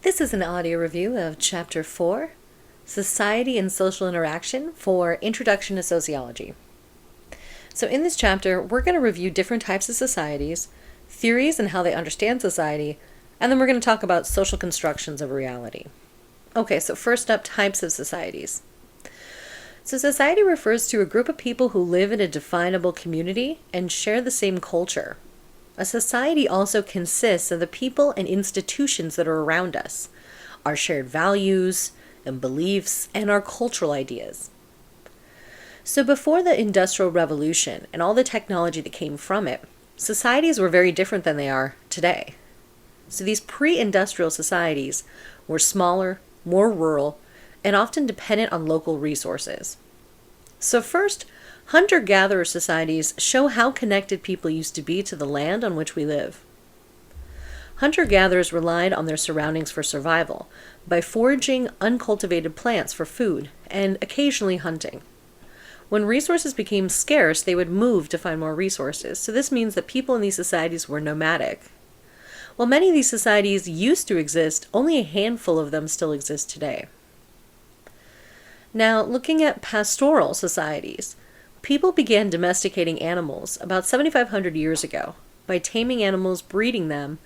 This is an audio review of Chapter 4, Society and Social Interaction for Introduction to Sociology. So in this chapter, we're going to review different types of societies, theories and how they understand society, and then we're going to talk about social constructions of reality. Okay, so first up, types of societies. So society refers to a group of people who live in a definable community and share the same culture. A society also consists of the people and institutions that are around us, our shared values and beliefs, and our cultural ideas. So before the Industrial Revolution and all the technology that came from it, societies were very different than they are today. So these pre-industrial societies were smaller, more rural, and often dependent on local resources. So first, hunter-gatherer societies show how connected people used to be to the land on which we live. Hunter-gatherers relied on their surroundings for survival by foraging uncultivated plants for food and occasionally hunting. When resources became scarce, they would move to find more resources, so this means that people in these societies were nomadic. While many of these societies used to exist, only a handful of them still exist today. Now, looking at pastoral societies, people began domesticating animals about 7,500 years ago by taming animals, breeding them,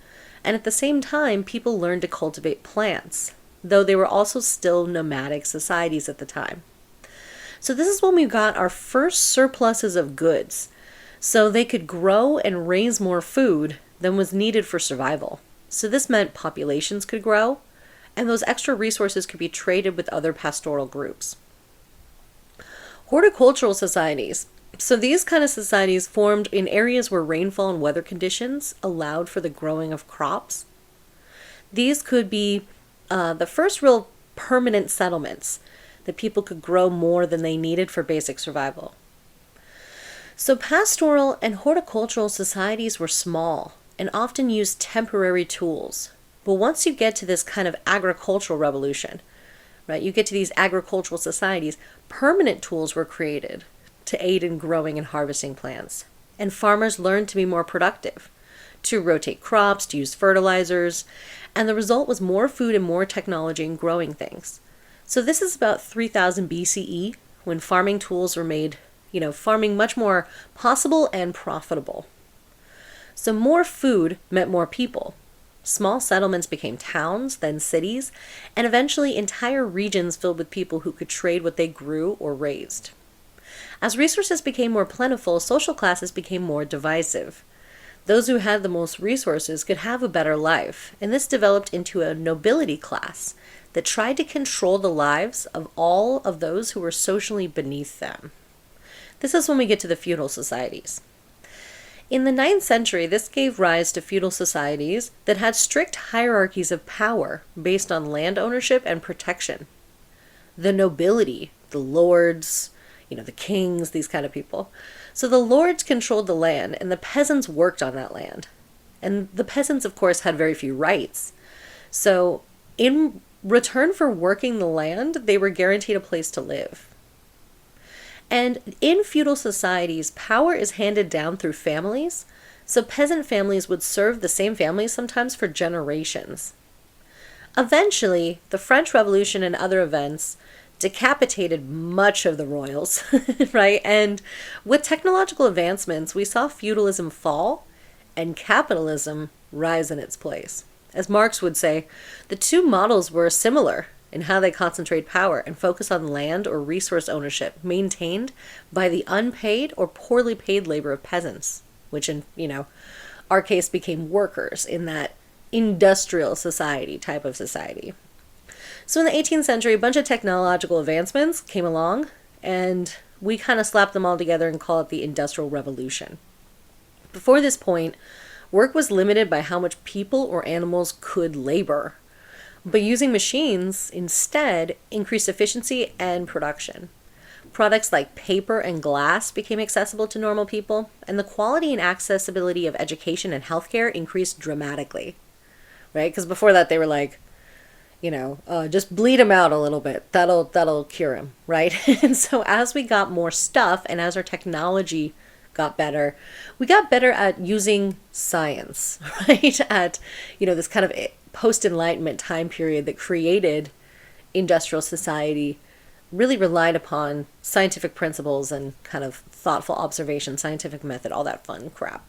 and at the same time, people learned to cultivate plants, though they were also still nomadic societies at the time. So this is when we got our first surpluses of goods, so they could grow and raise more food than was needed for survival. So this meant populations could grow, and those extra resources could be traded with other pastoral groups. Horticultural societies. So these kind of societies formed in areas where rainfall and weather conditions allowed for the growing of crops. These could be the first real permanent settlements that people could grow more than they needed for basic survival. So pastoral and horticultural societies were small and often used temporary tools. But once you get to this kind of agricultural revolution, right, you get to these agricultural societies, permanent tools were created to aid in growing and harvesting plants. And farmers learned to be more productive, to rotate crops, to use fertilizers, and the result was more food and more technology in growing things. So this is about 3000 BCE, when farming tools were made, farming much more possible and profitable. So more food meant more people. Small settlements became towns, then cities, and eventually entire regions filled with people who could trade what they grew or raised. As resources became more plentiful, social classes became more divisive. Those who had the most resources could have a better life, and this developed into a nobility class that tried to control the lives of all of those who were socially beneath them. This is when we get to the feudal societies. In the 9th century, this gave rise to feudal societies that had strict hierarchies of power based on land ownership and protection. The nobility, the lords, the kings, these kind of people. So the lords controlled the land and the peasants worked on that land. And the peasants, of course, had very few rights. So in return for working the land, they were guaranteed a place to live. And in feudal societies, power is handed down through families, so peasant families would serve the same families sometimes for generations. Eventually, the French Revolution and other events decapitated much of the royals, right? And with technological advancements, we saw feudalism fall and capitalism rise in its place. As Marx would say, the two models were similar in how they concentrate power and focus on land or resource ownership maintained by the unpaid or poorly paid labor of peasants, which in, our case became workers in that industrial society type of society. So in the 18th century, a bunch of technological advancements came along, and we kind of slapped them all together and call it the Industrial Revolution. Before this point, work was limited by how much people or animals could labor. But using machines instead increased efficiency and production. Products like paper and glass became accessible to normal people, and the quality and accessibility of education and healthcare increased dramatically, right? Because before that they were like, just bleed him out a little bit. That'll cure him, right? And so as we got more stuff and as our technology got better. We got better at using science, right? At, this kind of post-Enlightenment time period that created industrial society really relied upon scientific principles and kind of thoughtful observation, scientific method, all that fun crap.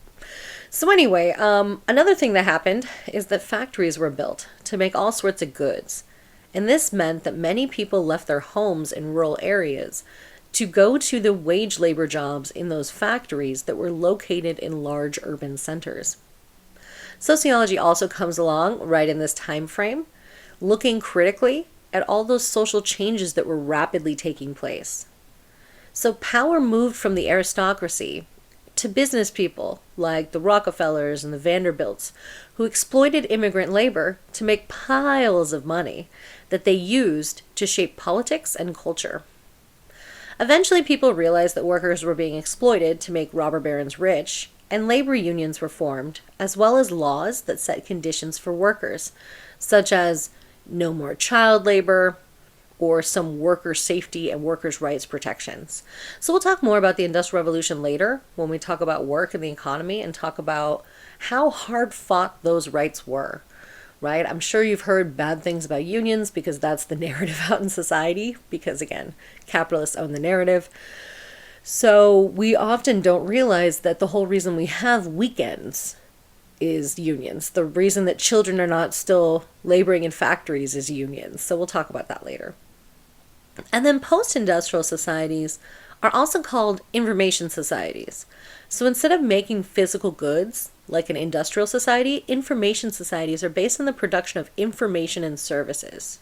So anyway, another thing that happened is that factories were built to make all sorts of goods. And this meant that many people left their homes in rural areas to go to the wage labor jobs in those factories that were located in large urban centers. Sociology also comes along right in this time frame, looking critically at all those social changes that were rapidly taking place. So power moved from the aristocracy to business people like the Rockefellers and the Vanderbilts, who exploited immigrant labor to make piles of money that they used to shape politics and culture. Eventually, people realized that workers were being exploited to make robber barons rich, and labor unions were formed, as well as laws that set conditions for workers, such as no more child labor, or some worker safety and workers' rights protections. So we'll talk more about the Industrial Revolution later when we talk about work and the economy and talk about how hard fought those rights were, right? I'm sure you've heard bad things about unions because that's the narrative out in society, because again, capitalists own the narrative. So we often don't realize that the whole reason we have weekends is unions. The reason that children are not still laboring in factories is unions. So we'll talk about that later. And then post-industrial societies are also called information societies. So instead of making physical goods like an industrial society, information societies are based on the production of information and services.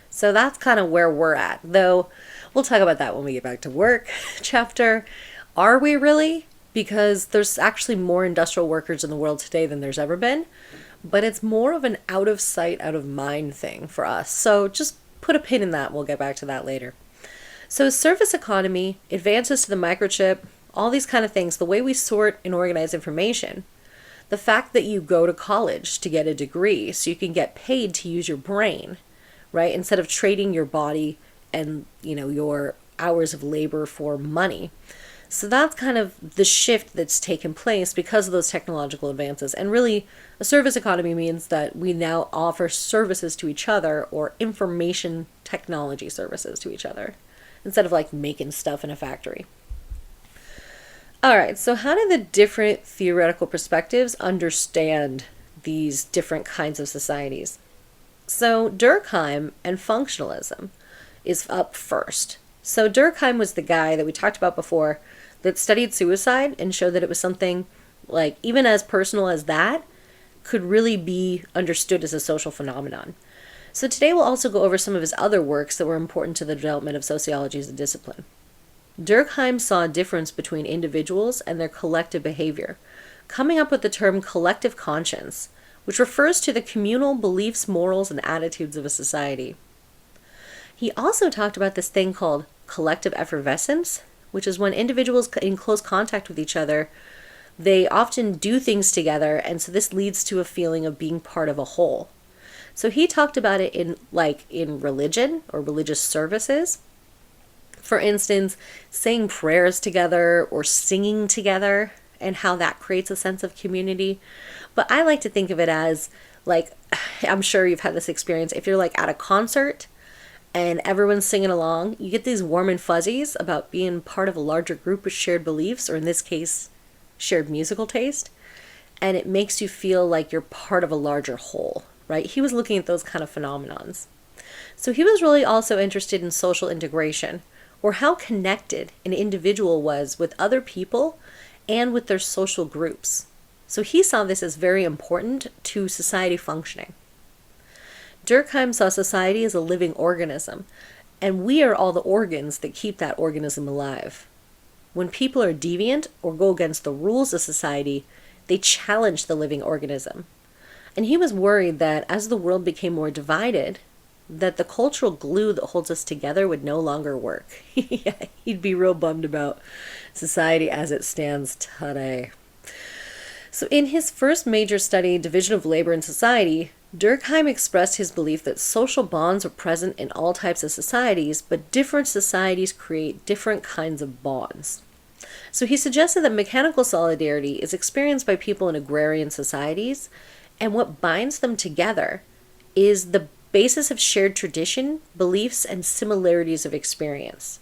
So that's kind of where we're at, though we'll talk about that when we get back to work chapter. Are we really? Because there's actually more industrial workers in the world today than there's ever been, but it's more of an out of sight, out of mind thing for us. So just put a pin in that. We'll get back to that later. So service economy, advances to the microchip, all these kind of things, the way we sort and organize information, the fact that you go to college to get a degree so you can get paid to use your brain, right? Instead of trading your body and, your hours of labor for money. So that's kind of the shift that's taken place because of those technological advances. And really, a service economy means that we now offer services to each other, or information technology services to each other, instead of like making stuff in a factory. All right, so how do the different theoretical perspectives understand these different kinds of societies? So Durkheim and functionalism is up first. So Durkheim was the guy that we talked about before that studied suicide and showed that it was something like even as personal as that could really be understood as a social phenomenon. So today we'll also go over some of his other works that were important to the development of sociology as a discipline. Durkheim saw a difference between individuals and their collective behavior, coming up with the term collective conscience, which refers to the communal beliefs, morals, and attitudes of a society. He also talked about this thing called collective effervescence, which is when individuals in close contact with each other, they often do things together, and so this leads to a feeling of being part of a whole. So he talked about it in religion or religious services. For instance, saying prayers together or singing together, and how that creates a sense of community. But I like to think of it as I'm sure you've had this experience. If you're at a concert and everyone's singing along, you get these warm and fuzzies about being part of a larger group with shared beliefs, or in this case, shared musical taste. And it makes you feel like you're part of a larger whole, right? He was looking at those kind of phenomenons. So he was really also interested in social integration, or how connected an individual was with other people and with their social groups. So he saw this as very important to society functioning. Durkheim saw society as a living organism, and we are all the organs that keep that organism alive. When people are deviant or go against the rules of society, they challenge the living organism. And he was worried that as the world became more divided, that the cultural glue that holds us together would no longer work. He'd be real bummed about society as it stands today. So in his first major study, Division of Labor in Society, Durkheim expressed his belief that social bonds are present in all types of societies, but different societies create different kinds of bonds. So he suggested that mechanical solidarity is experienced by people in agrarian societies, And what binds them together is the basis of shared tradition, beliefs, and similarities of experience.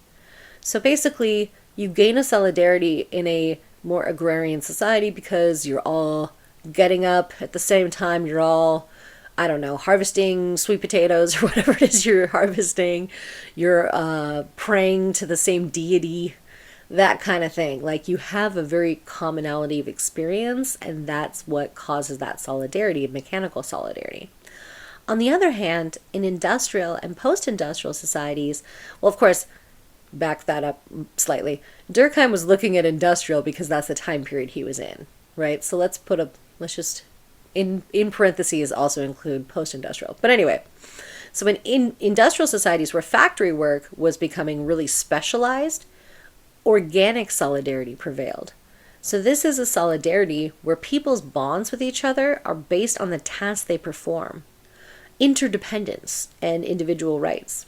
So basically, you gain a solidarity in a more agrarian society because you're all getting up at the same time, you're all, I don't know, harvesting sweet potatoes or whatever it is you're harvesting, you're praying to the same deity, that kind of thing. Like, you have a very commonality of experience, and that's what causes that solidarity, mechanical solidarity. On the other hand, in industrial and post-industrial societies, well, of course, back that up slightly, Durkheim was looking at industrial because that's the time period he was in, right? So let's just, in parentheses, also include post-industrial. But anyway, so in industrial societies where factory work was becoming really specialized, organic solidarity prevailed. So this is a solidarity where people's bonds with each other are based on the tasks they perform, interdependence, and individual rights.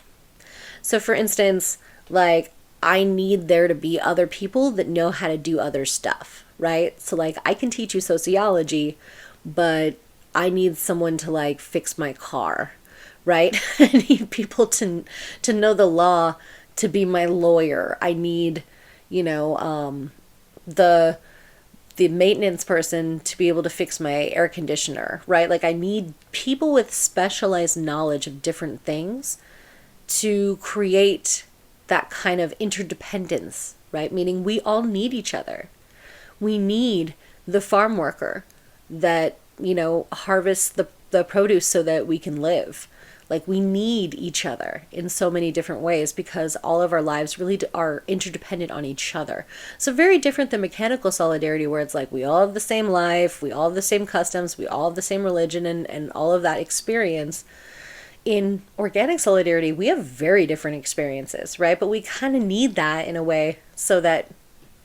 So for instance, like, I need there to be other people that know how to do other stuff, right? So like, I can teach you sociology, but I need someone to like fix my car, right? I need people to know the law, to be my lawyer. I need, the maintenance person to be able to fix my air conditioner, right? Like, I need people with specialized knowledge of different things to create that kind of interdependence, right? Meaning we all need each other. We need the farm worker that, harvests the produce so that we can live. Like, we need each other in so many different ways because all of our lives really are interdependent on each other. So very different than mechanical solidarity, where it's like we all have the same life, we all have the same customs, we all have the same religion and all of that experience. In organic solidarity, we have very different experiences, right? But we kind of need that in a way so that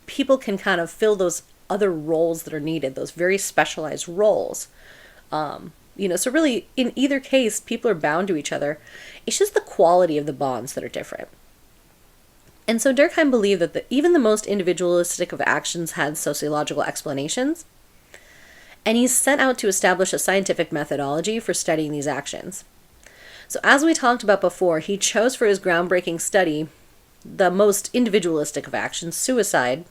people can kind of fill those other roles that are needed, those very specialized roles. So really, in either case, people are bound to each other. It's just the quality of the bonds that are different. And so Durkheim believed that even the most individualistic of actions had sociological explanations. And he set out to establish a scientific methodology for studying these actions. So as we talked about before, he chose for his groundbreaking study the most individualistic of actions, suicide,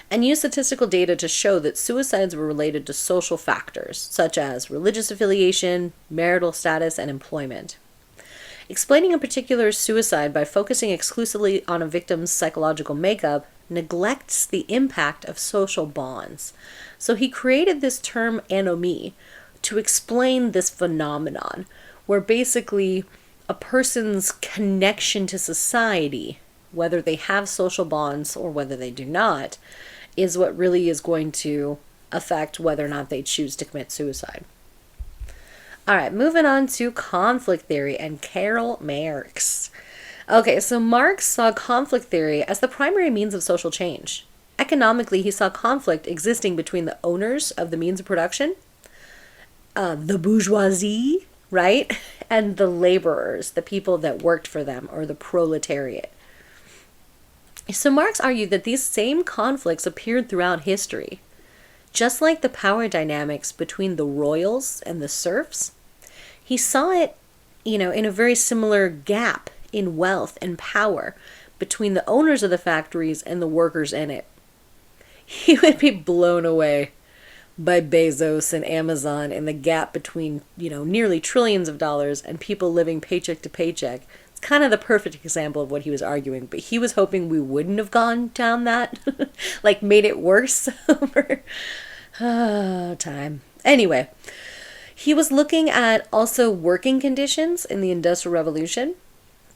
and used statistical data to show that suicides were related to social factors, such as religious affiliation, marital status, and employment. Explaining a particular suicide by focusing exclusively on a victim's psychological makeup neglects the impact of social bonds. So he created this term anomie to explain this phenomenon, where basically a person's connection to society, whether they have social bonds or whether they do not, is what really is going to affect whether or not they choose to commit suicide. All right, moving on to conflict theory and Karl Marx. Okay, so Marx saw conflict theory as the primary means of social change. Economically, he saw conflict existing between the owners of the means of production, the bourgeoisie, right, and the laborers, the people that worked for them, or the proletariat. So Marx argued that these same conflicts appeared throughout history. Just like the power dynamics between the royals and the serfs, he saw it, in a very similar gap in wealth and power between the owners of the factories and the workers in it. He would be blown away by Bezos and Amazon and the gap between, nearly trillions of dollars and people living paycheck to paycheck. It's kind of the perfect example of what he was arguing, but he was hoping we wouldn't have gone down that, like made it worse over time. Anyway, he was looking at also working conditions in the Industrial Revolution,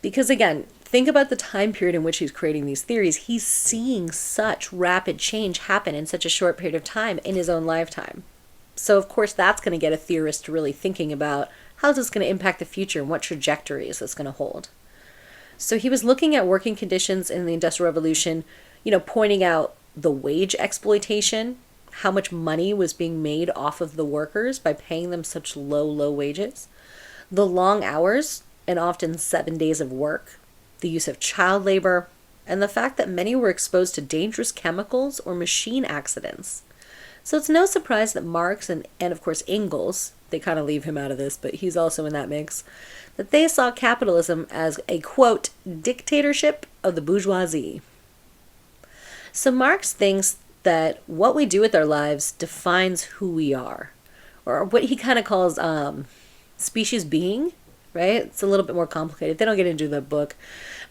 because again, think about the time period in which he's creating these theories. He's seeing such rapid change happen in such a short period of time in his own lifetime. So of course that's going to get a theorist really thinking about how is this going to impact the future and what trajectory is this going to hold. So he was looking at working conditions in the Industrial Revolution, pointing out the wage exploitation, how much money was being made off of the workers by paying them such low wages, the long hours and often 7 days of work, the use of child labor, and the fact that many were exposed to dangerous chemicals or machine accidents. So it's no surprise that Marx and of course Engels, they kind of leave him out of this, but he's also in that mix, that they saw capitalism as a, quote, dictatorship of the bourgeoisie. So Marx thinks that what we do with our lives defines who we are, or what he kind of calls species being, right? It's a little bit more complicated. They don't get into the book.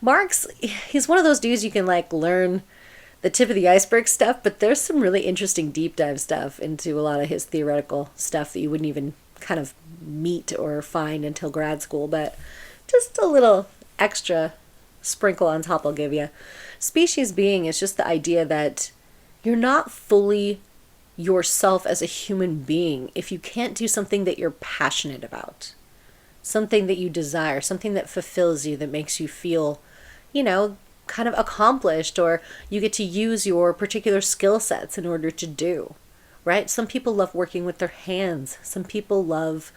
Marx, he's one of those dudes you can like learn the tip of the iceberg stuff, but there's some really interesting deep dive stuff into a lot of his theoretical stuff that you wouldn't even kind of meet or find until grad school, but just a little extra sprinkle on top I'll give you. Species being is just the idea that you're not fully yourself as a human being if you can't do something that you're passionate about, something that you desire, something that fulfills you, that makes you feel, you know, kind of accomplished, or you get to use your particular skill sets in order to do, right? Some people love working with their hands. Some people love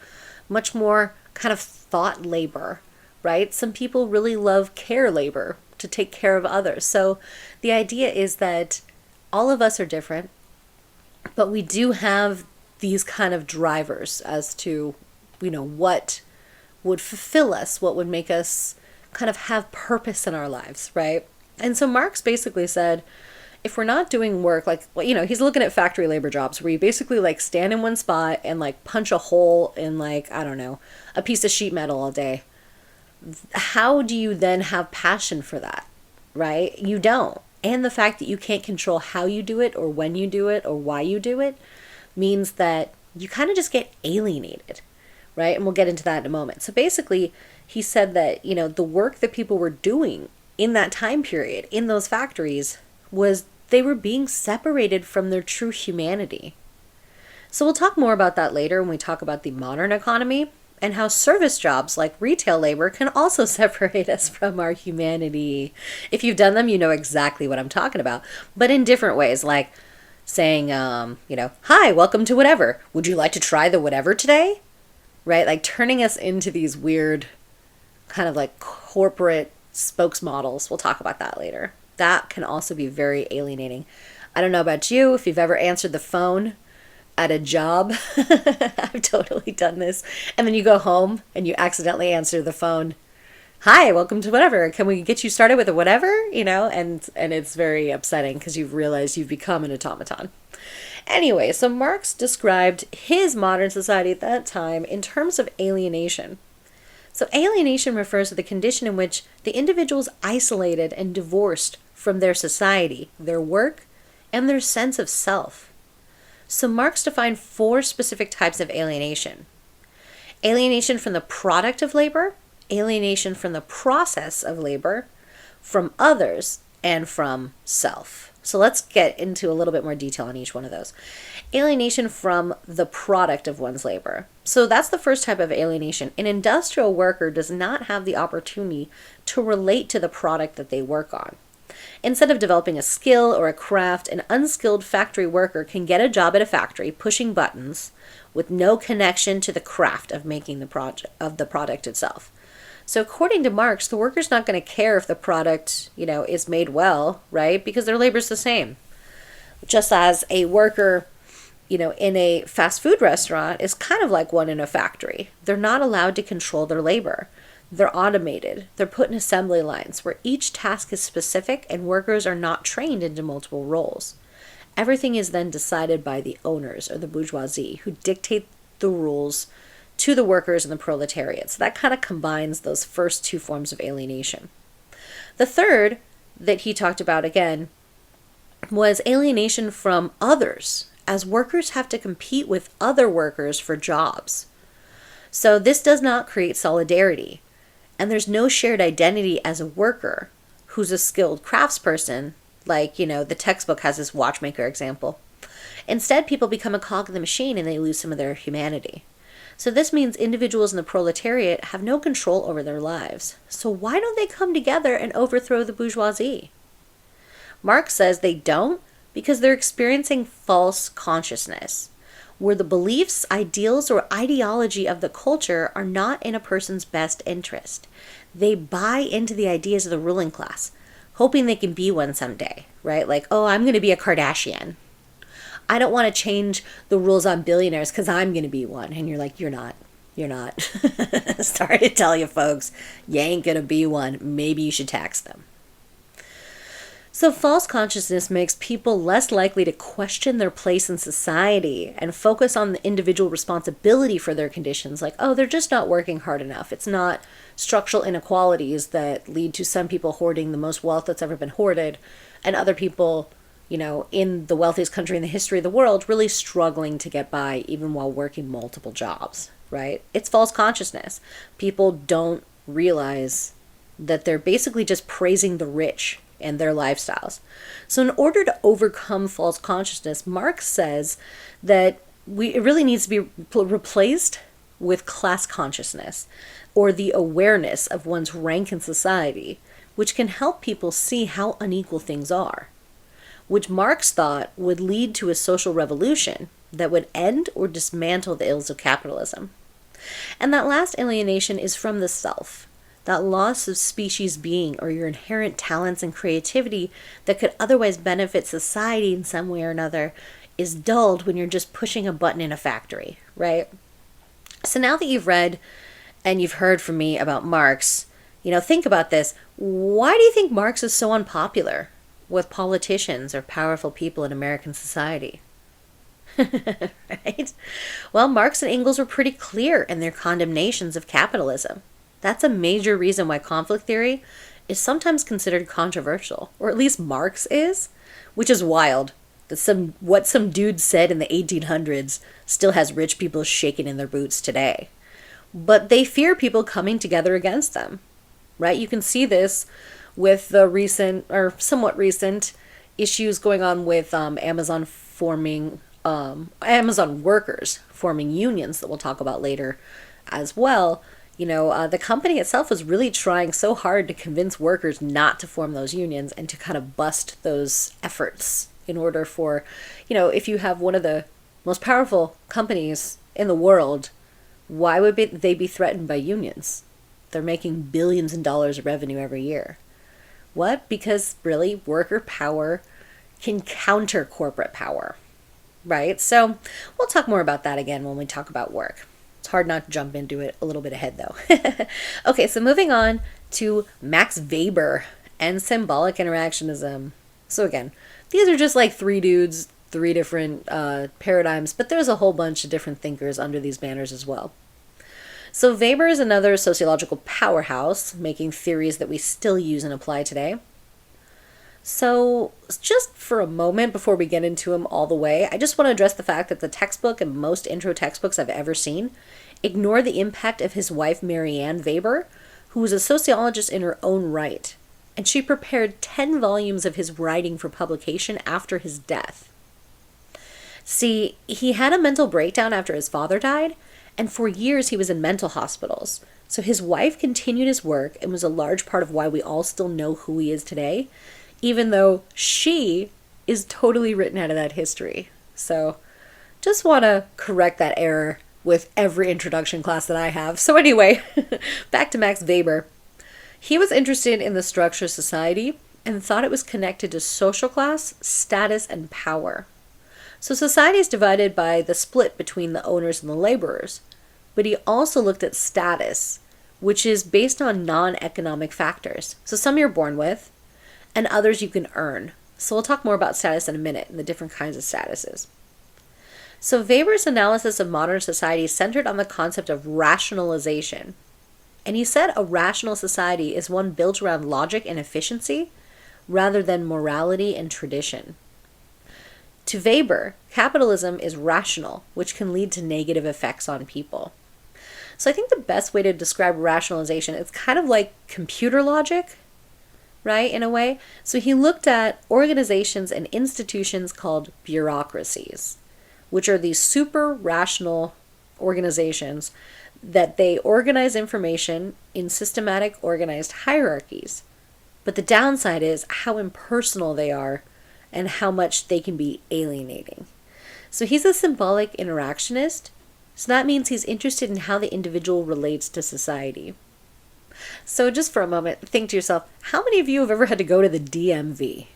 much more kind of thought labor, right? Some people really love care labor, to take care of others. So the idea is that all of us are different, but we do have these kind of drivers as to, you know, what would fulfill us, what would make us kind of have purpose in our lives, right? And so Marx basically said, if we're not doing work, like, well, you know, he's looking at factory labor jobs where you basically like stand in one spot and like punch a hole in like, I don't know, a piece of sheet metal all day. How do you then have passion for that, right? You don't. And the fact that you can't control how you do it or when you do it or why you do it means that you kind of just get alienated, right? And we'll get into that in a moment. So basically, he said that, you know, the work that people were doing in that time period in those factories was they were being separated from their true humanity. So we'll talk more about that later when we talk about the modern economy and how service jobs like retail labor can also separate us from our humanity. If you've done them, you know exactly what I'm talking about, but in different ways, like saying, you know, hi, welcome to whatever. Would you like to try the whatever today? Right? Like turning us into these weird kind of like corporate spokesmodels. We'll talk about that later. That can also be very alienating. I don't know about you, if you've ever answered the phone at a job. I've totally done this. And then you go home and you accidentally answer the phone. Hi, welcome to whatever. Can we get you started with a whatever? You know, and it's very upsetting because you've realized you've become an automaton. Anyway, so Marx described his modern society at that time in terms of alienation. So alienation refers to the condition in which the individual is isolated and divorced from their society, their work, and their sense of self. So Marx defined 4 specific types of alienation. Alienation from the product of labor, alienation from the process of labor, from others, and from self. So let's get into a little bit more detail on each one of those. Alienation from the product of one's labor. So that's the first type of alienation. An industrial worker does not have the opportunity to relate to the product that they work on. Instead of developing a skill or a craft, an unskilled factory worker can get a job at a factory pushing buttons with no connection to the craft of making the product itself. So according to Marx, the worker's not going to care if the product, you know, is made well, right? Because their labor's the same. Just as a worker, you know, in a fast food restaurant is kind of like one in a factory. They're not allowed to control their labor. They're automated. They're put in assembly lines where each task is specific and workers are not trained into multiple roles. Everything is then decided by the owners or the bourgeoisie who dictate the rules to the workers and the proletariat. So that kind of combines those first 2 forms of alienation. The third that he talked about again was alienation from others, as workers have to compete with other workers for jobs. So this does not create solidarity. And there's no shared identity as a worker who's a skilled craftsperson, like, you know, the textbook has this watchmaker example. Instead, people become a cog in the machine and they lose some of their humanity. So this means individuals in the proletariat have no control over their lives. So why don't they come together and overthrow the bourgeoisie? Marx says they don't because they're experiencing false consciousness, where the beliefs, ideals, or ideology of the culture are not in a person's best interest. They buy into the ideas of the ruling class, hoping they can be one someday, right? Like, oh, I'm going to be a Kardashian. I don't want to change the rules on billionaires because I'm going to be one. And you're like, you're not. You're not. Sorry to tell you, folks, you ain't going to be one. Maybe you should tax them. So false consciousness makes people less likely to question their place in society and focus on the individual responsibility for their conditions. Like, oh, they're just not working hard enough. It's not structural inequalities that lead to some people hoarding the most wealth that's ever been hoarded and other people, in the wealthiest country in the history of the world really struggling to get by even while working multiple jobs, right? It's false consciousness. People don't realize that they're basically just praising the rich and their lifestyles. So in order to overcome false consciousness, Marx says that it really needs to be replaced with class consciousness, or the awareness of one's rank in society, which can help people see how unequal things are, which Marx thought would lead to a social revolution that would end or dismantle the ills of capitalism. And that last alienation is from the self. That loss of species being or your inherent talents and creativity that could otherwise benefit society in some way or another is dulled when you're just pushing a button in a factory, right? So now that you've read and you've heard from me about Marx, think about this. Why do you think Marx is so unpopular with politicians or powerful people in American society? Right? Well, Marx and Engels were pretty clear in their condemnations of capitalism. That's a major reason why conflict theory is sometimes considered controversial, or at least Marx is, which is wild that what some dude said in the 1800s still has rich people shaking in their boots today. But they fear people coming together against them, right? You can see this with the recent or somewhat recent issues going on with Amazon workers forming unions that we'll talk about later as well. The company itself was really trying so hard to convince workers not to form those unions and to kind of bust those efforts in order for, if you have one of the most powerful companies in the world, why would they be threatened by unions? They're making billions in dollars of revenue every year. What? Because really, worker power can counter corporate power, right? So we'll talk more about that again when we talk about work. It's hard not to jump into it a little bit ahead, though. Okay, so moving on to Max Weber and symbolic interactionism. So again, these are just like three dudes, three different paradigms, but there's a whole bunch of different thinkers under these banners as well. So Weber is another sociological powerhouse, making theories that we still use and apply today. So just for a moment before we get into him all the way, I just want to address the fact that the textbook and most intro textbooks I've ever seen ignore the impact of his wife, Marianne Weber, who was a sociologist in her own right, and she prepared 10 volumes of his writing for publication after his death. See, he had a mental breakdown after his father died, and for years he was in mental hospitals. So his wife continued his work and was a large part of why we all still know who he is today, even though she is totally written out of that history. So just want to correct that error with every introduction class that I have. So anyway, back to Max Weber. He was interested in the structure of society and thought it was connected to social class, status, and power. So society is divided by the split between the owners and the laborers. But he also looked at status, which is based on non-economic factors. So some you're born with, and others you can earn. So we'll talk more about status in a minute and the different kinds of statuses. So Weber's analysis of modern society centered on the concept of rationalization. And he said a rational society is one built around logic and efficiency rather than morality and tradition. To Weber, capitalism is rational, which can lead to negative effects on people. So I think the best way to describe rationalization is kind of like computer logic, right, in a way. So he looked at organizations and institutions called bureaucracies, which are these super rational organizations that they organize information in systematic organized hierarchies. But the downside is how impersonal they are and how much they can be alienating. So he's a symbolic interactionist, so that means he's interested in how the individual relates to society. So just for a moment, think to yourself, how many of you have ever had to go to the DMV?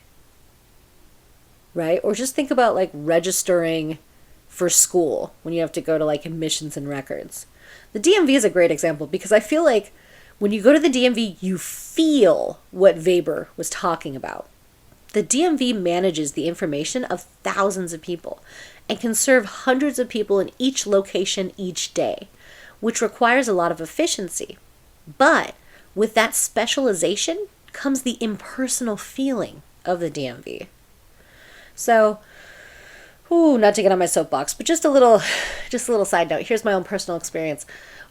right? Or just think about like registering for school when you have to go to like admissions and records. The DMV is a great example because I feel like when you go to the DMV, you feel what Weber was talking about. The DMV manages the information of thousands of people and can serve hundreds of people in each location each day, which requires a lot of efficiency. But with that specialization comes the impersonal feeling of the DMV. So, not to get on my soapbox, but just a little side note. Here's my own personal experience.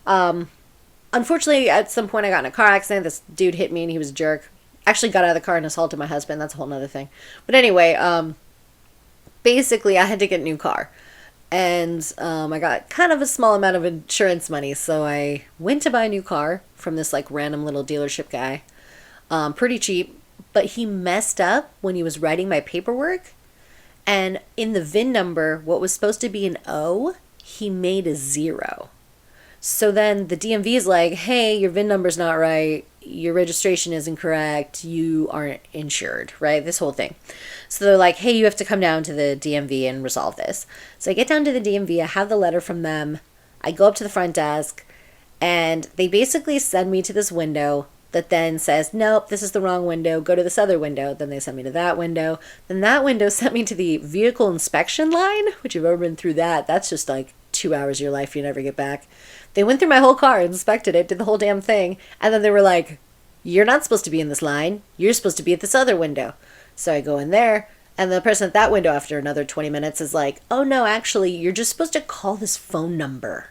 Unfortunately, at some point I got in a car accident. This dude hit me and he was a jerk. Actually got out of the car and assaulted my husband. That's a whole nother thing. But anyway, basically I had to get a new car. And I got kind of a small amount of insurance money. So I went to buy a new car from this like random little dealership guy. Pretty cheap. But he messed up when he was writing my paperwork. And in the VIN number, what was supposed to be an O, he made a 0. So then the DMV is like, hey, your VIN number's not right. Your registration is incorrect. You aren't insured, right? This whole thing. So they're like, hey, you have to come down to the DMV and resolve this. So I get down to the DMV. I have the letter from them. I go up to the front desk and they basically send me to this window that then says, nope, this is the wrong window. Go to this other window. Then they sent me to that window. Then that window sent me to the vehicle inspection line, which if you've ever been through that, that's just like 2 hours of your life you never get back. They went through my whole car, inspected it, did the whole damn thing, and then they were like, you're not supposed to be in this line. You're supposed to be at this other window. So I go in there, and the person at that window after another 20 minutes is like, oh no, actually, you're just supposed to call this phone number.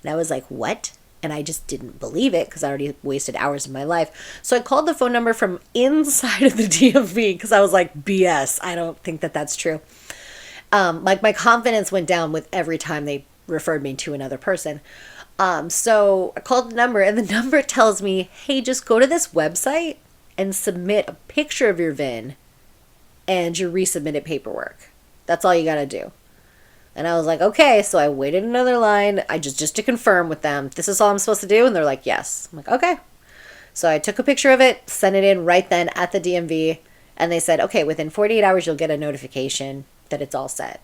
And I was like, what? And I just didn't believe it because I already wasted hours of my life. So I called the phone number from inside of the DMV because I was like, BS. I don't think that that's true. Like my confidence went down with every time they referred me to another person. So I called the number and the number tells me, hey, just go to this website and submit a picture of your VIN and your resubmitted paperwork. That's all you got to do. And I was like, okay. So I waited another line. I just to confirm with them, this is all I'm supposed to do. And they're like, yes. I'm like, okay. So I took a picture of it, sent it in right then at the DMV. And they said, okay, within 48 hours, you'll get a notification that it's all set.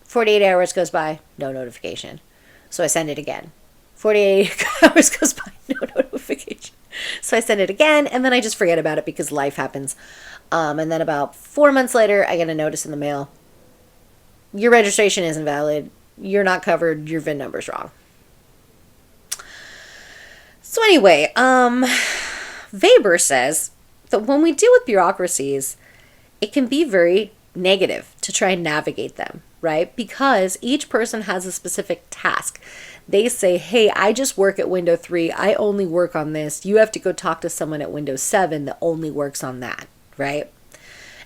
48 hours goes by, no notification. So I send it again. 48 hours goes by, no notification. So I send it again, and then I just forget about it because life happens. And then about 4 months later, I get a notice in the mail. Your registration isn't valid. You're not covered. Your VIN number's wrong. So anyway, Weber says that when we deal with bureaucracies, it can be very negative to try and navigate them, right? Because each person has a specific task. They say, hey, I just work at window 3. I only work on this. You have to go talk to someone at window 7 that only works on that, right?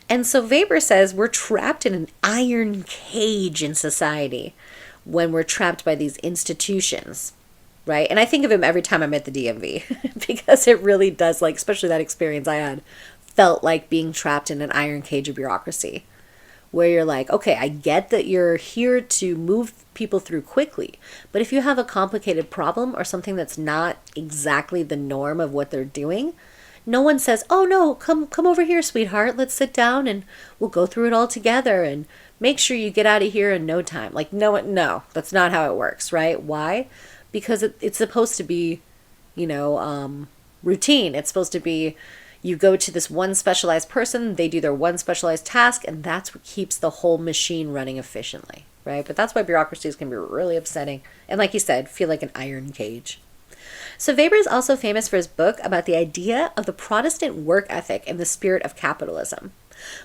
And so Weber says we're trapped in an iron cage in society when we're trapped by these institutions, right? And I think of him every time I'm at the DMV because it really does, like, especially that experience I had, felt like being trapped in an iron cage of bureaucracy. Where you're like, okay, I get that you're here to move people through quickly, but if you have a complicated problem or something that's not exactly the norm of what they're doing, no one says, oh no, come over here, sweetheart, let's sit down and we'll go through it all together and make sure you get out of here in no time. Like, no, that's not how it works, right? Why? Because it's supposed to be, routine. It's supposed to be, you go to this one specialized person, they do their one specialized task, and that's what keeps the whole machine running efficiently, right? But that's why bureaucracies can be really upsetting. And like you said, feel like an iron cage. So Weber is also famous for his book about the idea of the Protestant work ethic and the spirit of capitalism,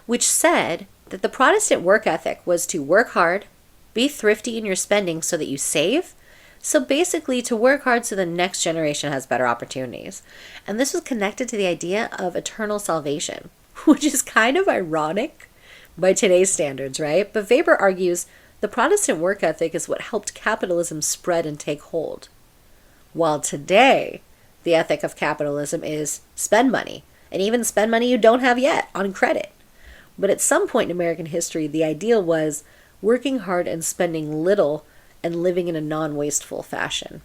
which said that the Protestant work ethic was to work hard, be thrifty in your spending so that you save. So basically to work hard so the next generation has better opportunities. And this was connected to the idea of eternal salvation, which is kind of ironic by today's standards, right? But Weber argues the Protestant work ethic is what helped capitalism spread and take hold. While today, the ethic of capitalism is spend money, and even spend money you don't have yet on credit. But at some point in American history, the ideal was working hard and spending little and living in a non-wasteful fashion.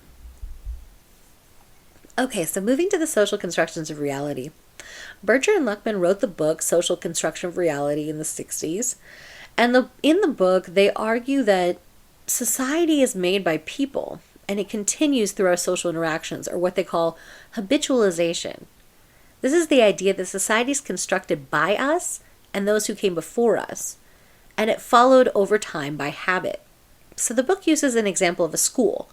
Okay, so moving to the social constructions of reality. Berger and Luckman wrote the book Social Construction of Reality in the 60s. And in the book, they argue that society is made by people, and it continues through our social interactions, or what they call habitualization. This is the idea that society is constructed by us and those who came before us, and it followed over time by habit. So the book uses an example of a school.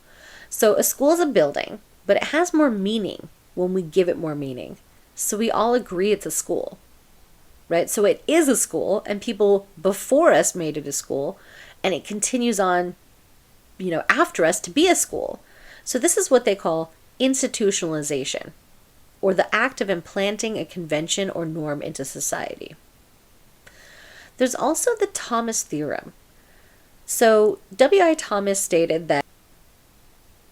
So a school is a building, but it has more meaning when we give it more meaning. So we all agree it's a school, right? So it is a school, and people before us made it a school, and it continues on, after us to be a school. So this is what they call institutionalization, or the act of implanting a convention or norm into society. There's also the Thomas theorem. So W.I. Thomas stated that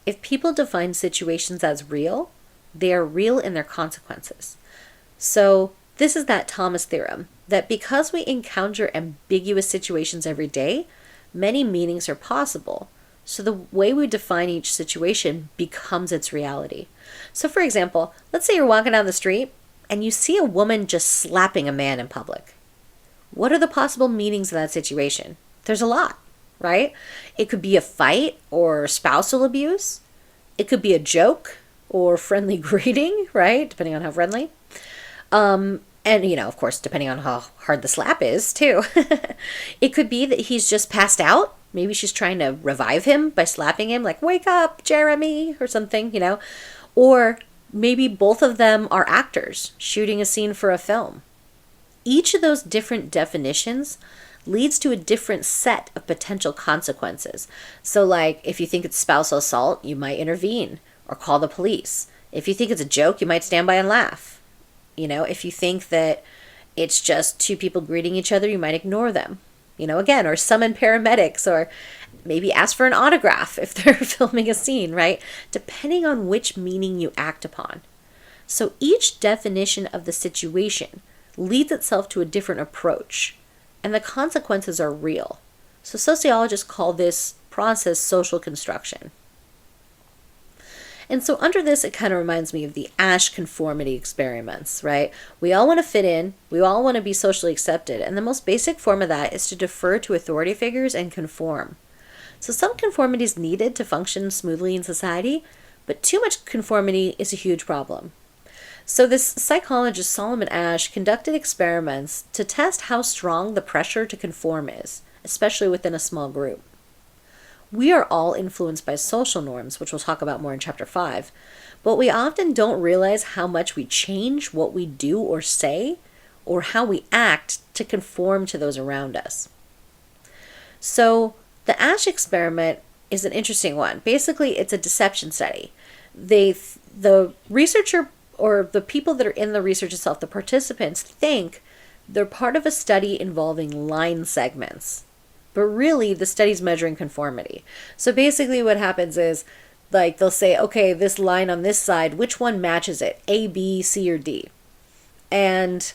if people define situations as real, they are real in their consequences. So this is that Thomas theorem, that because we encounter ambiguous situations every day, many meanings are possible. So the way we define each situation becomes its reality. So for example, let's say you're walking down the street and you see a woman just slapping a man in public. What are the possible meanings of that situation? There's a lot, right? It could be a fight or spousal abuse. It could be a joke or friendly greeting, right? Depending on how friendly. And, of course, depending on how hard the slap is, too. It could be that he's just passed out. Maybe she's trying to revive him by slapping him, like, wake up, Jeremy, or something, Or maybe both of them are actors shooting a scene for a film. Each of those different definitions leads to a different set of potential consequences. So, like, if you think it's spousal assault, you might intervene or call the police. If you think it's a joke, you might stand by and laugh. If you think that it's just two people greeting each other, you might ignore them. Again, or summon paramedics, or maybe ask for an autograph if they're filming a scene, right? Depending on which meaning you act upon. So each definition of the situation leads itself to a different approach, and the consequences are real. So sociologists call this process social construction. And so under this, it kind of reminds me of the Asch conformity experiments, right? We all want to fit in. We all want to be socially accepted. And the most basic form of that is to defer to authority figures and conform. So some conformity is needed to function smoothly in society, but too much conformity is a huge problem. So this psychologist, Solomon Asch, conducted experiments to test how strong the pressure to conform is, especially within a small group. We are all influenced by social norms, which we'll talk about more in Chapter 5, but we often don't realize how much we change what we do or say, or how we act to conform to those around us. So the Asch experiment is an interesting one. Basically, it's a deception study. The researcher, or the people that are in the research itself, the participants, think they're part of a study involving line segments. But really, the study's measuring conformity. So basically what happens is, like, they'll say, okay, this line on this side, which one matches it? A, B, C, or D? And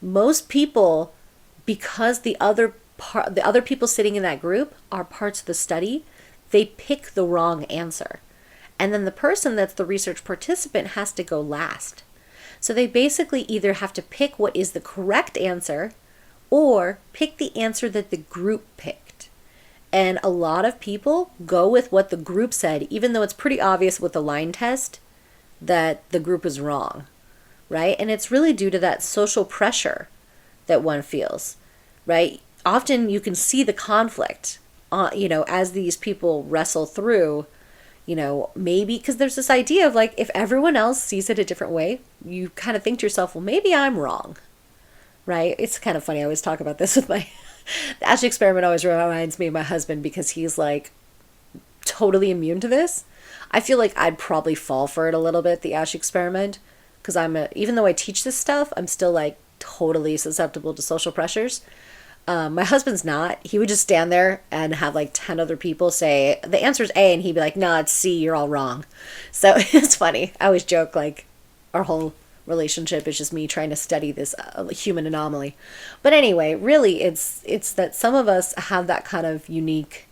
most people, because the other people sitting in that group are parts of the study, they pick the wrong answer. And then the person that's the research participant has to go last. So they basically either have to pick what is the correct answer, or pick the answer that the group picked. And a lot of people go with what the group said, even though it's pretty obvious with the line test that the group is wrong, right? And it's really due to that social pressure that one feels, right? Often you can see the conflict, as these people wrestle through, maybe because there's this idea of, like, if everyone else sees it a different way, you kind of think to yourself, well, maybe I'm wrong. Right? It's kind of funny. I always talk about this with the Asch experiment always reminds me of my husband, because he's like totally immune to this. I feel like I'd probably fall for it a little bit, the Asch experiment, because even though I teach this stuff, I'm still like totally susceptible to social pressures. My husband's not. He would just stand there and have like 10 other people say, the answer's A, and he'd be like, no, it's C, you're all wrong. So it's funny. I always joke, like, our whole relationship is just me trying to study this human anomaly. But anyway, really, it's that some of us have that kind of unique,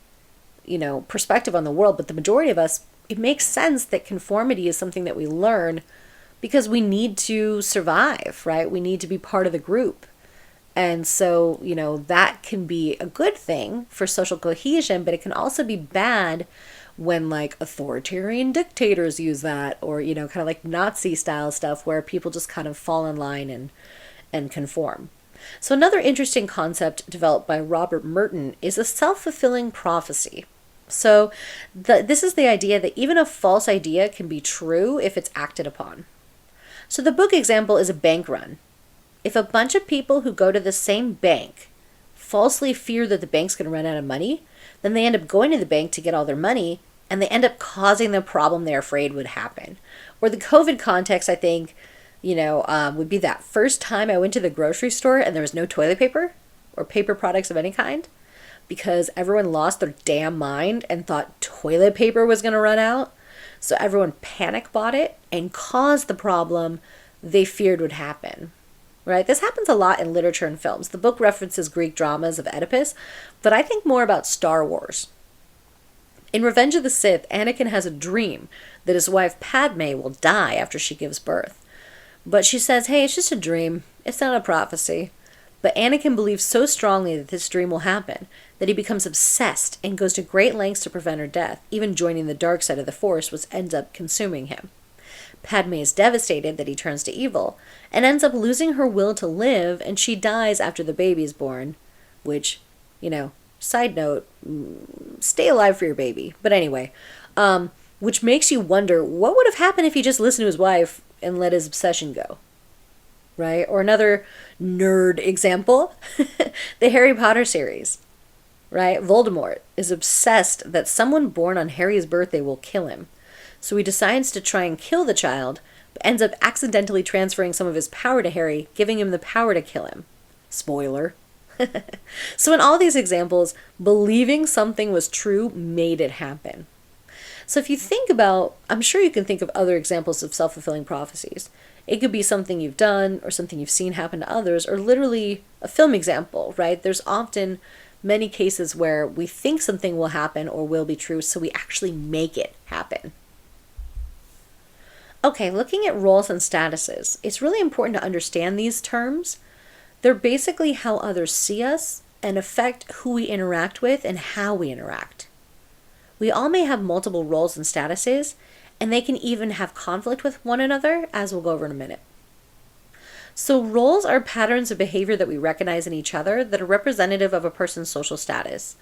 perspective on the world, but the majority of us, it makes sense that conformity is something that we learn because we need to survive, right? We need to be part of the group. And so, that can be a good thing for social cohesion, but it can also be bad when like authoritarian dictators use that, or, kind of like Nazi style stuff where people just kind of fall in line and conform. So another interesting concept developed by Robert Merton is a self-fulfilling prophecy. So this is the idea that even a false idea can be true if it's acted upon. So the book example is a bank run. If a bunch of people who go to the same bank falsely fear that the bank's going to run out of money, then they end up going to the bank to get all their money, and they end up causing the problem they're afraid would happen. Or the COVID context, I think, would be that first time I went to the grocery store and there was no toilet paper or paper products of any kind because everyone lost their damn mind and thought toilet paper was going to run out. So everyone panic bought it and caused the problem they feared would happen. Right? This happens a lot in literature and films. The book references Greek dramas of Oedipus, but I think more about Star Wars. In Revenge of the Sith, Anakin has a dream that his wife Padme will die after she gives birth. But she says, hey, it's just a dream. It's not a prophecy. But Anakin believes so strongly that this dream will happen that he becomes obsessed and goes to great lengths to prevent her death, even joining the dark side of the Force, which ends up consuming him. Padme is devastated that he turns to evil and ends up losing her will to live, and she dies after the baby is born, which, side note, stay alive for your baby. But anyway, which makes you wonder what would have happened if he just listened to his wife and let his obsession go, right? Or another nerd example, the Harry Potter series, right? Voldemort is obsessed that someone born on Harry's birthday will kill him. So he decides to try and kill the child, but ends up accidentally transferring some of his power to Harry, giving him the power to kill him. Spoiler. So in all these examples, believing something was true made it happen. So if you think about, I'm sure you can think of other examples of self-fulfilling prophecies. It could be something you've done or something you've seen happen to others, or literally a film example, right? There's often many cases where we think something will happen or will be true, so we actually make it happen. Okay, looking at roles and statuses, it's really important to understand these terms. They're basically how others see us and affect who we interact with and how we interact. We all may have multiple roles and statuses, and they can even have conflict with one another, as we'll go over in a minute. So roles are patterns of behavior that we recognize in each other that are representative of a person's social status.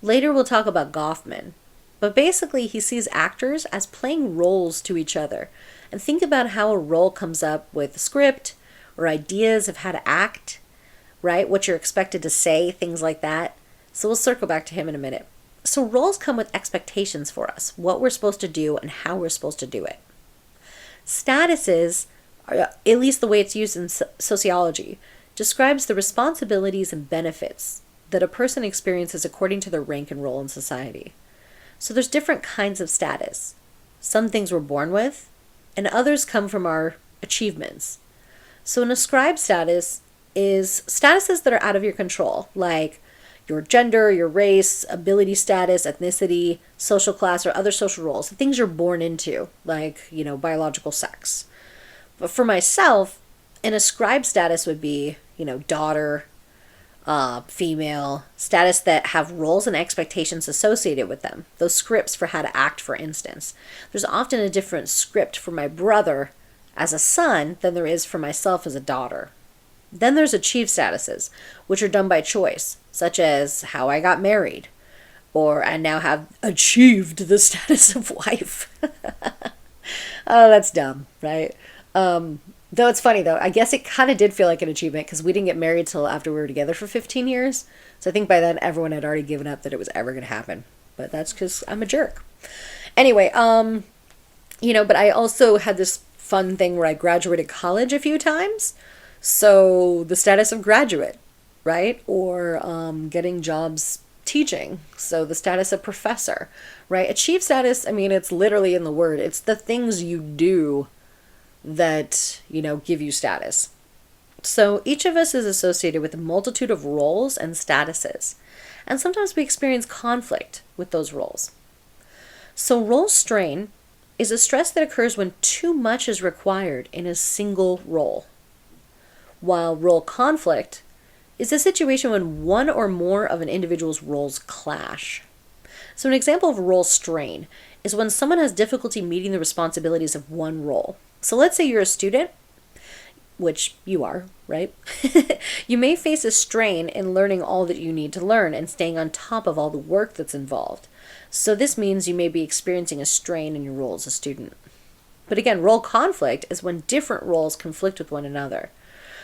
Later we'll talk about Goffman, but basically he sees actors as playing roles to each other. And think about how a role comes up with a script or ideas of how to act, right? What you're expected to say, things like that. So we'll circle back to him in a minute. So roles come with expectations for us, what we're supposed to do and how we're supposed to do it. Statuses, at least the way it's used in sociology, describes the responsibilities and benefits that a person experiences according to their rank and role in society. So there's different kinds of status. Some things we're born with, and others come from our achievements. So an ascribed status is statuses that are out of your control, like your gender, your race, ability status, ethnicity, social class, or other social roles, the things you're born into, like, biological sex. But for myself, an ascribed status would be, daughter, female, status that have roles and expectations associated with them. Those scripts for how to act, for instance. There's often a different script for my brother as a son than there is for myself as a daughter. Then there's achieved statuses, which are done by choice, such as how I got married, or I now have achieved the status of wife. Oh, that's dumb, right? Though it's funny, though. I guess it kind of did feel like an achievement because we didn't get married till after we were together for 15 years. So I think by then everyone had already given up that it was ever going to happen. But that's because I'm a jerk. Anyway, but I also had this fun thing where I graduated college a few times. So the status of graduate, right? Or getting jobs teaching. So the status of professor, right? Achieve status, it's literally in the word. It's the things you do that, give you status. So each of us is associated with a multitude of roles and statuses. And sometimes we experience conflict with those roles. So role strain is a stress that occurs when too much is required in a single role, while role conflict is a situation when one or more of an individual's roles clash. So, an example of role strain is when someone has difficulty meeting the responsibilities of one role. So, let's say you're a student, which you are, right? You may face a strain in learning all that you need to learn and staying on top of all the work that's involved. So, this means you may be experiencing a strain in your role as a student. But again, role conflict is when different roles conflict with one another.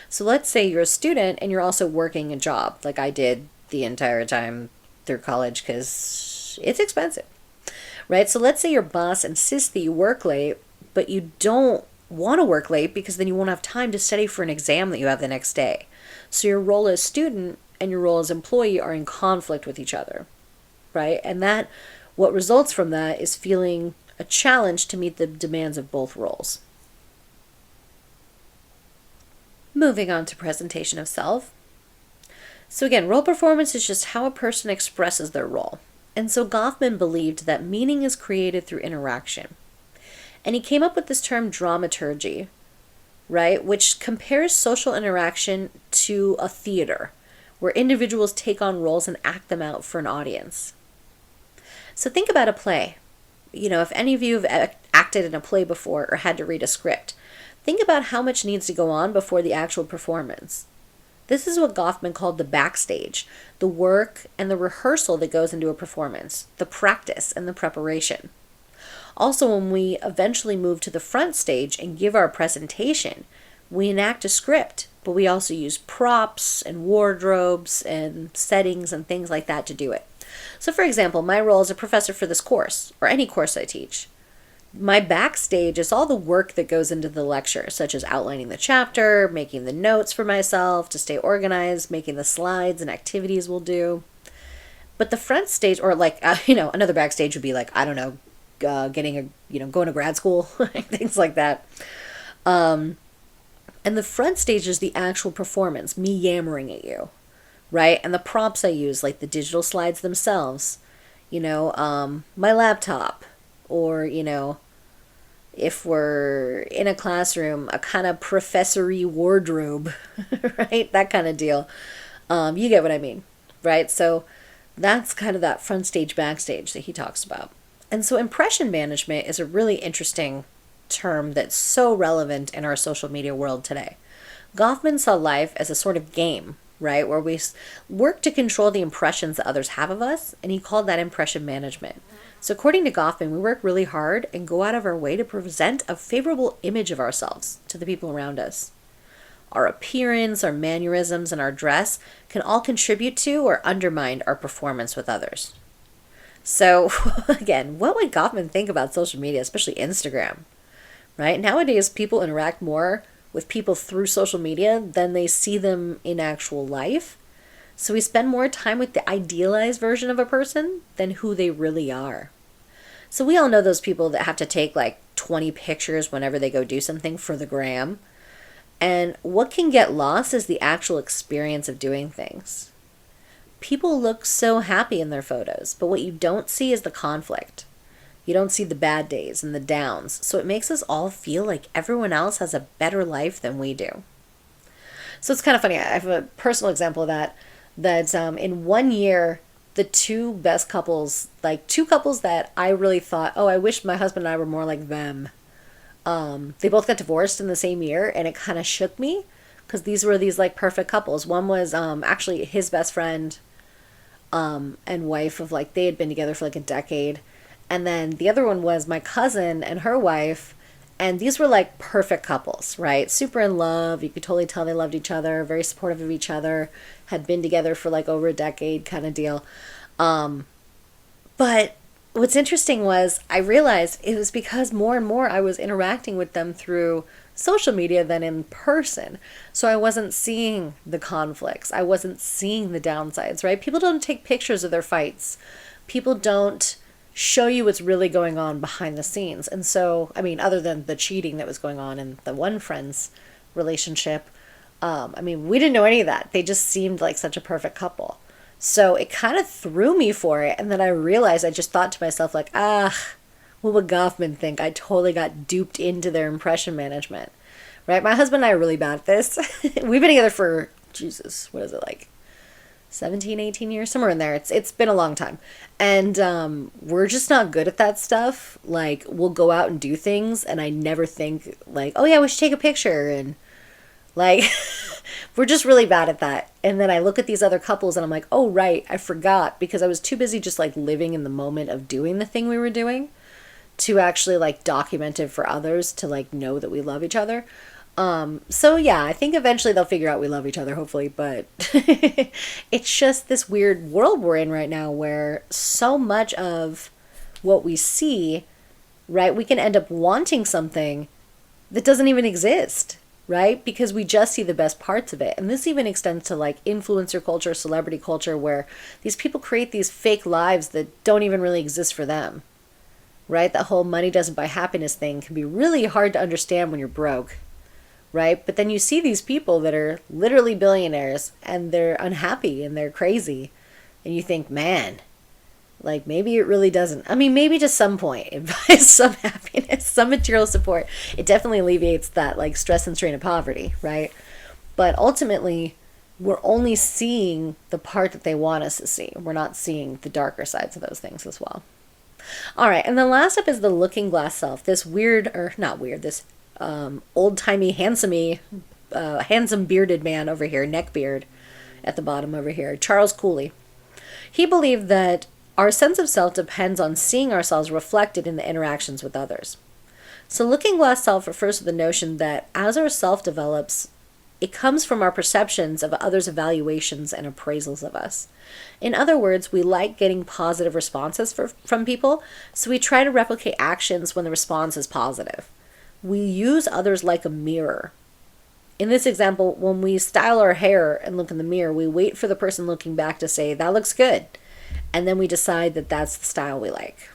So let's say you're a student and you're also working a job, like I did the entire time through college because it's expensive, right? So let's say your boss insists that you work late, but you don't want to work late because then you won't have time to study for an exam that you have the next day. So your role as student and your role as employee are in conflict with each other, right? And that, what results from that is feeling a challenge to meet the demands of both roles. Moving on to presentation of self. So again, role performance is just how a person expresses their role. And so Goffman believed that meaning is created through interaction. And he came up with this term dramaturgy, right, which compares social interaction to a theater, where individuals take on roles and act them out for an audience. So think about a play. You know, if any of you have acted in a play before or had to read a script, think about how much needs to go on before the actual performance. This is what Goffman called the backstage, the work and the rehearsal that goes into a performance, the practice and the preparation. Also, when we eventually move to the front stage and give our presentation, we enact a script, but we also use props and wardrobes and settings and things like that to do it. So for example, my role as a professor for this course, or any course I teach, my backstage is all the work that goes into the lecture, such as outlining the chapter, making the notes for myself to stay organized, making the slides and activities we'll do. But the front stage, or like, another backstage would be like, I don't know, going to grad school, things like that. And the front stage is the actual performance, me yammering at you, right? And the props I use, like the digital slides themselves, my laptop, or, if we're in a classroom, a kind of professory wardrobe, right? That kind of deal. You get what I mean, right? So that's kind of that front stage, backstage that he talks about. And so impression management is a really interesting term that's so relevant in our social media world today. Goffman saw life as a sort of game, right? Where we work to control the impressions that others have of us, and he called that impression management. So according to Goffman, we work really hard and go out of our way to present a favorable image of ourselves to the people around us. Our appearance, our mannerisms, and our dress can all contribute to or undermine our performance with others. So again, what would Goffman think about social media, especially Instagram, right? Nowadays, people interact more with people through social media than they see them in actual life. So we spend more time with the idealized version of a person than who they really are. So we all know those people that have to take like 20 pictures whenever they go do something for the gram. And what can get lost is the actual experience of doing things. People look so happy in their photos, but what you don't see is the conflict. You don't see the bad days and the downs. So it makes us all feel like everyone else has a better life than we do. So it's kind of funny. I have a personal example of that. That in 1 year, the two best couples, like two couples that I really thought, oh, I wish my husband and I were more like them. They both got divorced in the same year, and it kind of shook me because these were these like perfect couples. One was actually his best friend and wife of like, they had been together for like a decade. And then the other one was my cousin and her wife. And these were like perfect couples, right? Super in love. You could totally tell they loved each other, very supportive of each other, had been together for like over a decade kind of deal. But what's interesting was I realized it was because more and more I was interacting with them through social media than in person. So I wasn't seeing the conflicts. I wasn't seeing the downsides, right? People don't take pictures of their fights. People don't show you what's really going on behind the scenes. And so, I mean, other than the cheating that was going on in the one friend's relationship, we didn't know any of that. They just seemed like such a perfect couple. So it kind of threw me for it. And then I realized, I just thought to myself like, what would Goffman think? I totally got duped into their impression management, right? My husband and I are really bad at this. We've been together for, Jesus, what is it, like 17, 18 years, somewhere in there. It's been a long time. And we're just not good at that stuff. Like, we'll go out and do things, and I never think, like, oh yeah, we should take a picture. And, like, we're just really bad at that. And then I look at these other couples, and I'm like, oh, right, I forgot. Because I was too busy just, like, living in the moment of doing the thing we were doing to actually, like, document it for others to, like, know that we love each other. So yeah, I think eventually they'll figure out we love each other, hopefully, but it's just this weird world we're in right now where so much of what we see, right, we can end up wanting something that doesn't even exist, right? Because we just see the best parts of it. And this even extends to like influencer culture, celebrity culture, where these people create these fake lives that don't even really exist for them, right? That whole money doesn't buy happiness thing can be really hard to understand when you're broke. Right? But then you see these people that are literally billionaires and they're unhappy and they're crazy. And you think, man, like maybe it really doesn't. I mean, maybe to some point it buys some happiness, some material support. It definitely alleviates that like stress and strain of poverty, right? But ultimately, we're only seeing the part that they want us to see. We're not seeing the darker sides of those things as well. All right. And then last up is the looking glass self. This weird, or not weird, this old-timey, handsome bearded man over here, neckbeard at the bottom over here, Charles Cooley. He believed that our sense of self depends on seeing ourselves reflected in the interactions with others. So looking glass self refers to the notion that as our self develops, it comes from our perceptions of others' evaluations and appraisals of us. In other words, we like getting positive responses from people, so we try to replicate actions when the response is positive. We use others like a mirror. In this example, when we style our hair and look in the mirror, we wait for the person looking back to say, that looks good. And then we decide that that's the style we like.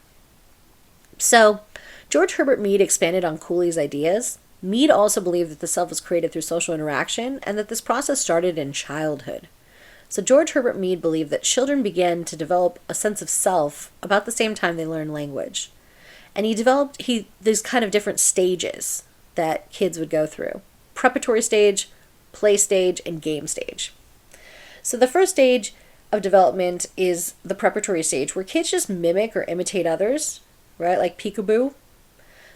So, George Herbert Mead expanded on Cooley's ideas. Mead also believed that the self was created through social interaction and that this process started in childhood. So George Herbert Mead believed that children began to develop a sense of self about the same time they learned language. And he developed these kind of different stages that kids would go through. Preparatory stage, play stage, and game stage. So the first stage of development is the preparatory stage, where kids just mimic or imitate others, right? Like peekaboo.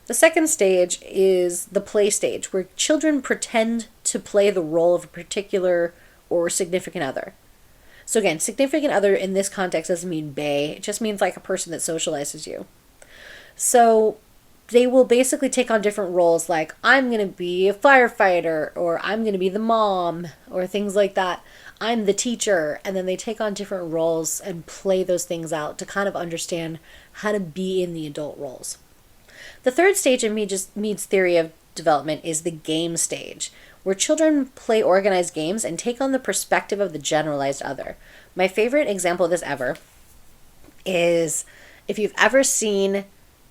The second stage is the play stage, where children pretend to play the role of a particular or significant other. So again, significant other in this context doesn't mean bae. It just means like a person that socializes you. So they will basically take on different roles, like I'm going to be a firefighter, or I'm going to be the mom, or things like that. I'm the teacher. And then they take on different roles and play those things out to kind of understand how to be in the adult roles. The third stage in Mead's theory of development is the game stage, where children play organized games and take on the perspective of the generalized other. My favorite example of this ever is if you've ever seen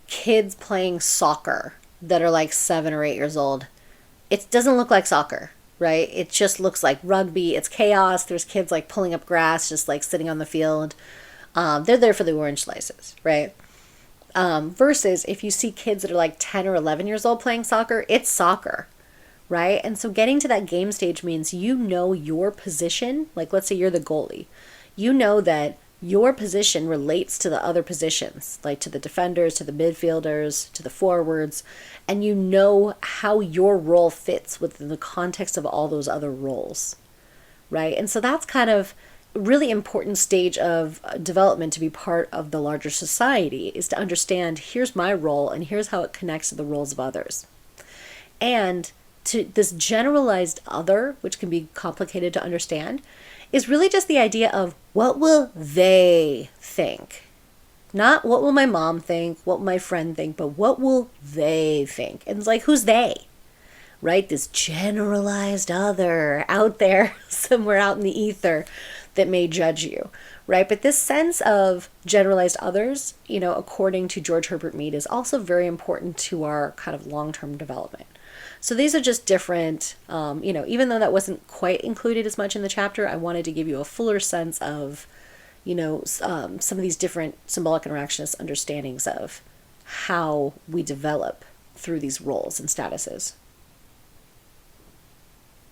kids playing soccer that are like 7 or 8 years old. It doesn't look like soccer, right? It just looks like rugby. It's chaos. There's kids like pulling up grass, just like sitting on the field. They're there for the orange slices, right? Versus if you see kids that are like 10 or 11 years old playing soccer, it's soccer, right? And so getting to that game stage means you know your position. Like let's say you're the goalie. You know that your position relates to the other positions, like to the defenders, to the midfielders, to the forwards, and you know how your role fits within the context of all those other roles, right? And so that's kind of a really important stage of development to be part of the larger society, is to understand here's my role and here's how it connects to the roles of others. And to this generalized other, which can be complicated to understand, is really just the idea of what will they think? Not what will my mom think, what will my friend think, but what will they think? And it's like, who's they? Right? This generalized other out there, somewhere out in the ether that may judge you, right? But this sense of generalized others, according to George Herbert Mead, is also very important to our kind of long-term development. So these are just different, even though that wasn't quite included as much in the chapter, I wanted to give you a fuller sense of, some of these different symbolic interactionist understandings of how we develop through these roles and statuses.